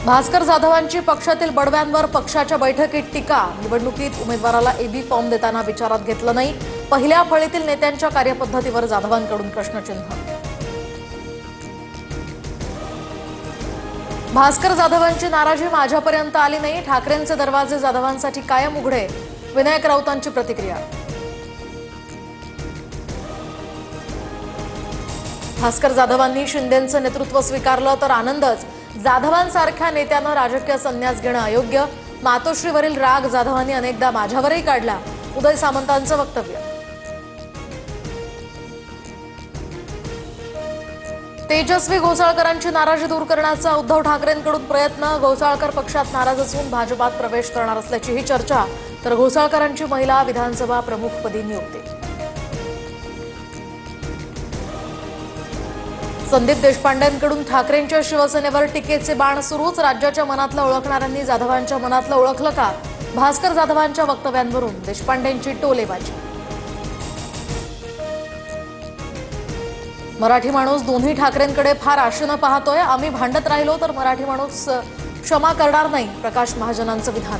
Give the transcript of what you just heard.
भास्कर जाधवांची पक्षातील बडव्यांवर पक्षाच्या बैठकीत टीका। निवडणुकीत उमेदवाराला एबी फॉर्म देताना विचारात घेतलं नाही। पहिल्या फळीतील नेत्यांच्या कार्यपद्धतीवर जाधवांकडून प्रश्नचिन्ह। भास्कर जाधवांची नाराजी माझ्यापर्यंत आली नाही। ठाकरेंचे दरवाजे जाधवांसाठी कायम उघडे। विनायक राऊतांची प्रतिक्रिया। भास्कर जाधवांनी शिंदेंचं नेतृत्व स्वीकारलं तर आनंदच। जाधवांसारख्या नेत्यानं राजकीय संन्यास घेणं अयोग्य। मातोश्रीवरील राग जाधवांनी अनेकदा माझ्यावरही काढला। उदय सामंतांचं वक्तव्य। तेजस्वी घोसाळकरांची नाराजी दूर करण्याचा उद्धव ठाकरेंकडून प्रयत्न। घोसाळकर पक्षात नाराज असून भाजपात प्रवेश करणार असल्याची ही चर्चा। तर घोसाळकरांची महिला विधानसभा प्रमुखपदी नियुक्ती। संदीप देशपांडेंकडून ठाकरेंच्या शिवसेनेवर टीकेचे बाण सुरूच। राज्याच्या मनातलं ओळखणाऱ्यांनी जाधवांच्या मनातलं ओळखलं का? भास्कर जाधवांच्या वक्तव्यांवरून देशपांडेंची टोलेबाजी। मराठी माणूस दोन्ही ठाकरेंकडे फार आशेनं पाहतोय। आम्ही भांडत राहिलो तर मराठी माणूस क्षमा करणार नाही। प्रकाश महाजनांचं विधान।